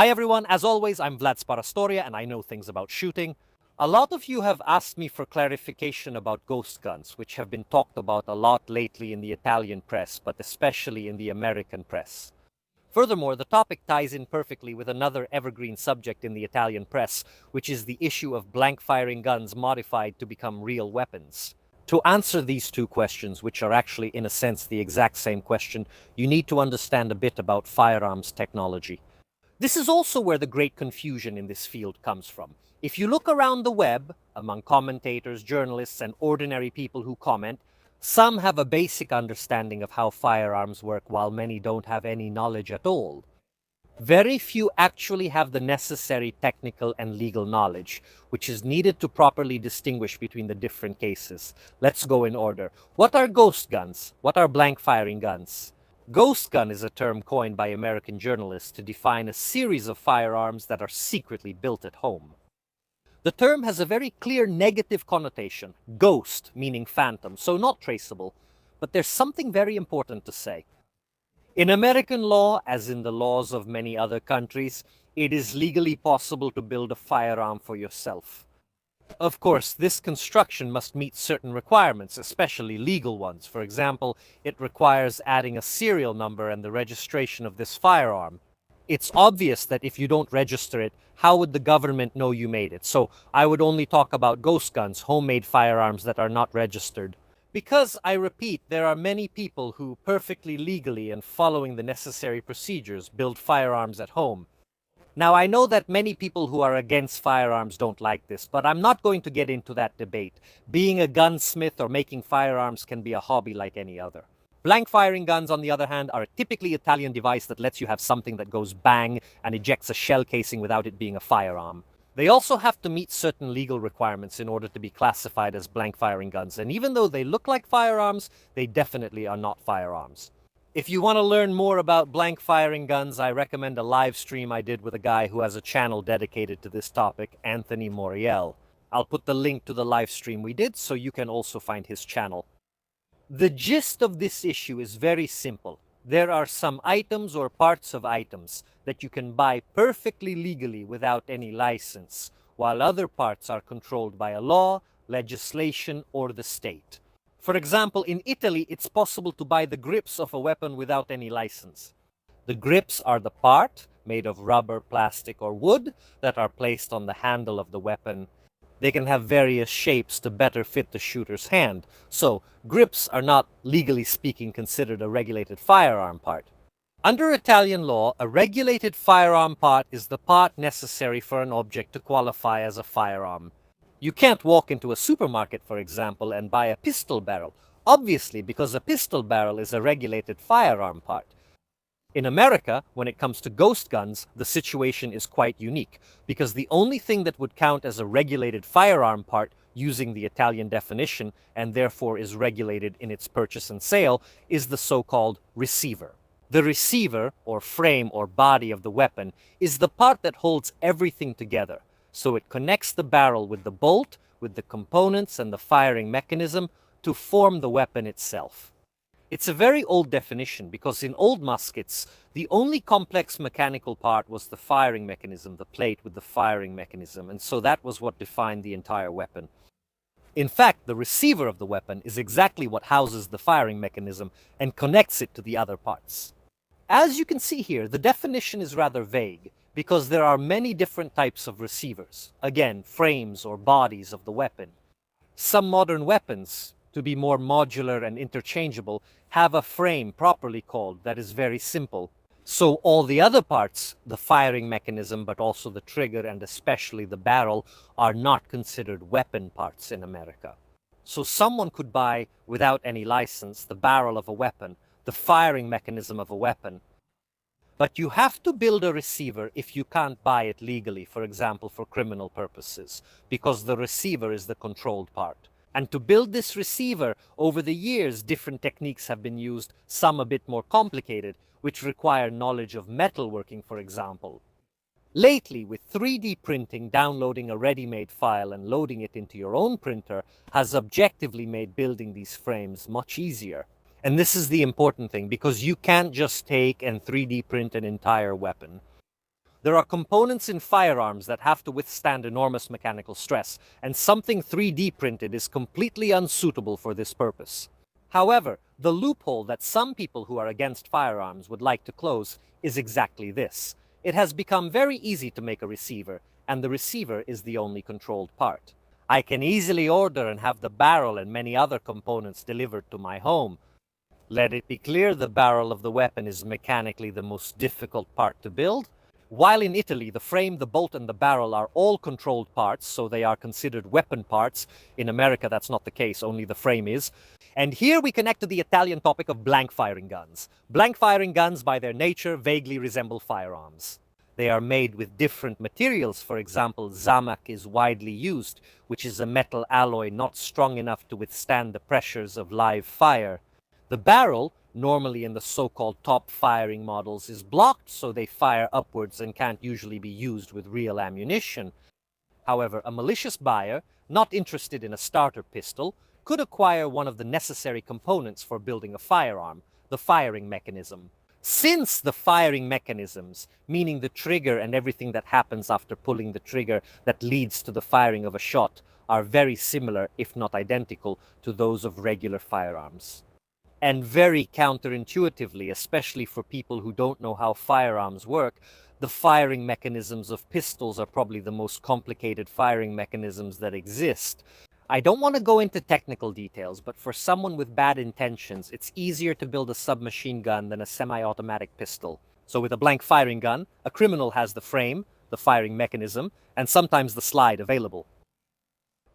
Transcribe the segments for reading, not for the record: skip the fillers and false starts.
Hi everyone, as always, I'm Vlad Sparastoria and I know things about shooting. A lot of you have asked me for clarification about ghost guns, which have been talked about a lot lately in the Italian press, but especially in the American press. Furthermore, the topic ties in perfectly with another evergreen subject in the Italian press, which is the issue of blank-firing guns modified to become real weapons. To answer these two questions, which are actually in a sense the exact same question, you need to understand a bit about firearms technology. This is also where the great confusion in this field comes from. If you look around the web, among commentators, journalists, and ordinary people who comment, some have a basic understanding of how firearms work, while many don't have any knowledge at all. Very few actually have the necessary technical and legal knowledge, which is needed to properly distinguish between the different cases. Let's go in order. What are ghost guns? What are blank-firing guns? Ghost gun is a term coined by American journalists to define a series of firearms that are secretly built at home. The term has a very clear negative connotation, ghost meaning phantom, so not traceable, but there's something very important to say. In American law, as in the laws of many other countries, it is legally possible to build a firearm for yourself. Of course, this construction must meet certain requirements, especially legal ones. For example, it requires adding a serial number and the registration of this firearm. It's obvious that if you don't register it, how would the government know you made it? So I would only talk about ghost guns, homemade firearms that are not registered. Because, I repeat, there are many people who perfectly legally and following the necessary procedures build firearms at home. Now, I know that many people who are against firearms don't like this, but I'm not going to get into that debate. Being a gunsmith or making firearms can be a hobby like any other. Blank-firing guns, on the other hand, are a typically Italian device that lets you have something that goes bang and ejects a shell casing without it being a firearm. They also have to meet certain legal requirements in order to be classified as blank-firing guns, and even though they look like firearms, they definitely are not firearms. If you want to learn more about blank-firing guns, I recommend a live stream I did with a guy who has a channel dedicated to this topic, Anthony Moriel. I'll put the link to the live stream we did so you can also find his channel. The gist of this issue is very simple. There are some items or parts of items that you can buy perfectly legally without any license, while other parts are controlled by a law, legislation, or the state. For example, in Italy, it's possible to buy the grips of a weapon without any license. The grips are the part, made of rubber, plastic, or wood, that are placed on the handle of the weapon. They can have various shapes to better fit the shooter's hand, so grips are not, legally speaking, considered a regulated firearm part. Under Italian law, a regulated firearm part is the part necessary for an object to qualify as a firearm. You can't walk into a supermarket, for example, and buy a pistol barrel, obviously because a pistol barrel is a regulated firearm part. In America, when it comes to ghost guns, the situation is quite unique, because the only thing that would count as a regulated firearm part using the Italian definition, and therefore is regulated in its purchase and sale, is the so-called receiver. The receiver, or frame or body of the weapon, is the part that holds everything together. So it connects the barrel with the bolt, with the components and the firing mechanism to form the weapon itself. It's a very old definition because in old muskets, the only complex mechanical part was the firing mechanism, the plate with the firing mechanism, and so that was what defined the entire weapon. In fact, the receiver of the weapon is exactly what houses the firing mechanism and connects it to the other parts. As you can see here, the definition is rather vague, because there are many different types of receivers, again, frames or bodies of the weapon. Some modern weapons, to be more modular and interchangeable, have a frame properly called that is very simple. So all the other parts, the firing mechanism, but also the trigger and especially the barrel, are not considered weapon parts in America. So someone could buy, without any license, the barrel of a weapon, the firing mechanism of a weapon, but you have to build a receiver if you can't buy it legally, for example, for criminal purposes, because the receiver is the controlled part. And to build this receiver, over the years, different techniques have been used, some a bit more complicated, which require knowledge of metalworking, for example. Lately, with 3D printing, downloading a ready-made file and loading it into your own printer has objectively made building these frames much easier. And this is the important thing, because you can't just take and 3D print an entire weapon. There are components in firearms that have to withstand enormous mechanical stress, and something 3D printed is completely unsuitable for this purpose. However, the loophole that some people who are against firearms would like to close is exactly this. It has become very easy to make a receiver, and the receiver is the only controlled part. I can easily order and have the barrel and many other components delivered to my home. Let it be clear, the barrel of the weapon is mechanically the most difficult part to build. While in Italy, the frame, the bolt, and the barrel are all controlled parts, so they are considered weapon parts. In America, that's not the case, only the frame is. And here we connect to the Italian topic of blank firing guns. Blank firing guns, by their nature, vaguely resemble firearms. They are made with different materials. For example, Zamac is widely used, which is a metal alloy not strong enough to withstand the pressures of live fire. The barrel, normally in the so-called top firing models, is blocked, so they fire upwards and can't usually be used with real ammunition. However, a malicious buyer, not interested in a starter pistol, could acquire one of the necessary components for building a firearm, the firing mechanism. Since the firing mechanisms, meaning the trigger and everything that happens after pulling the trigger that leads to the firing of a shot, are very similar, if not identical, to those of regular firearms. And very counterintuitively, especially for people who don't know how firearms work, the firing mechanisms of pistols are probably the most complicated firing mechanisms that exist. I don't want to go into technical details, but for someone with bad intentions, it's easier to build a submachine gun than a semi-automatic pistol. So with a blank firing gun, a criminal has the frame, the firing mechanism, and sometimes the slide available.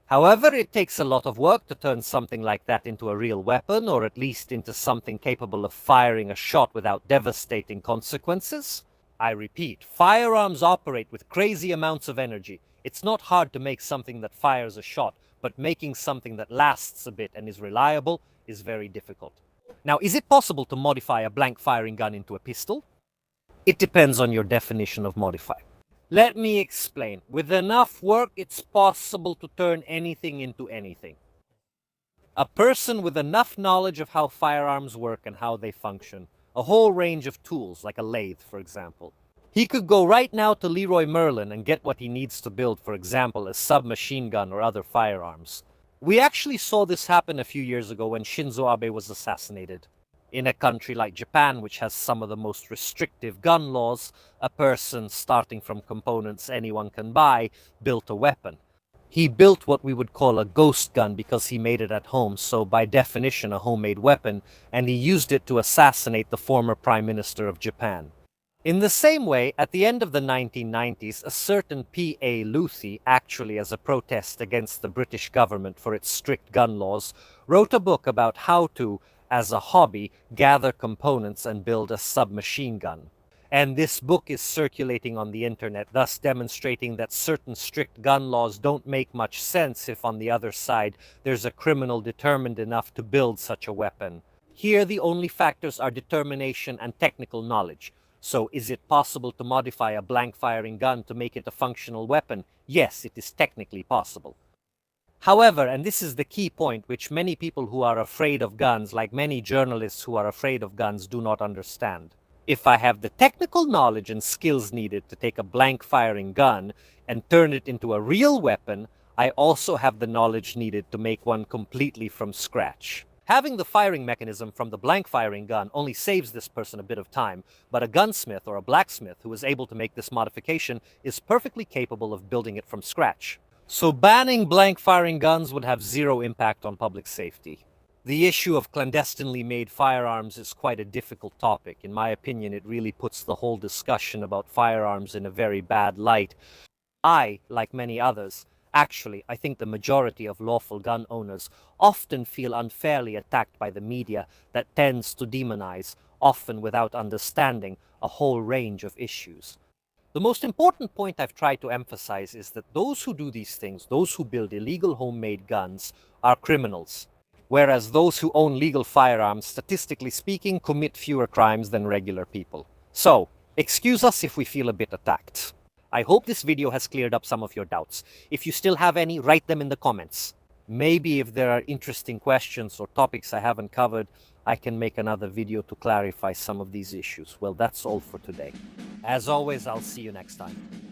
However, it takes a lot of work to turn something like that into a real weapon, or at least into something capable of firing a shot without devastating consequences. I repeat, firearms operate with crazy amounts of energy. It's not hard to make something that fires a shot, but making something that lasts a bit and is reliable is very difficult. Now, is it possible to modify a blank firing gun into a pistol? It depends on your definition of modify. Let me explain. With enough work, it's possible to turn anything into anything. A person with enough knowledge of how firearms work and how they function, a whole range of tools, like a lathe, for example. He could go right now to Leroy Merlin and get what he needs to build, for example, a submachine gun or other firearms. We actually saw this happen a few years ago when Shinzo Abe was assassinated. In a country like Japan, which has some of the most restrictive gun laws, a person, starting from components anyone can buy, built a weapon. He built what we would call a ghost gun because he made it at home, so by definition a homemade weapon, and he used it to assassinate the former Prime Minister of Japan. In the same way, at the end of the 1990s, a certain P.A. Luthi, actually as a protest against the British government for its strict gun laws, wrote a book about how to, as a hobby, gather components and build a submachine gun. And this book is circulating on the internet, thus demonstrating that certain strict gun laws don't make much sense if on the other side there's a criminal determined enough to build such a weapon. Here the only factors are determination and technical knowledge. So is it possible to modify a blank firing gun to make it a functional weapon? Yes, it is technically possible. However, and this is the key point which many people who are afraid of guns, like many journalists who are afraid of guns, do not understand. If I have the technical knowledge and skills needed to take a blank firing gun and turn it into a real weapon, I also have the knowledge needed to make one completely from scratch. Having the firing mechanism from the blank firing gun only saves this person a bit of time, but a gunsmith or a blacksmith who is able to make this modification is perfectly capable of building it from scratch. So banning blank firing guns would have zero impact on public safety. The issue of clandestinely made firearms is quite a difficult topic. In my opinion, it really puts the whole discussion about firearms in a very bad light. I, like many others, I think the majority of lawful gun owners often feel unfairly attacked by the media that tends to demonize, often without understanding, a whole range of issues. The most important point I've tried to emphasize is that those who do these things, those who build illegal homemade guns, are criminals, whereas those who own legal firearms, statistically speaking, commit fewer crimes than regular people. So, excuse us if we feel a bit attacked. I hope this video has cleared up some of your doubts. If you still have any, write them in the comments. Maybe if there are interesting questions or topics I haven't covered, I can make another video to clarify some of these issues. Well, that's all for today. As always, I'll see you next time.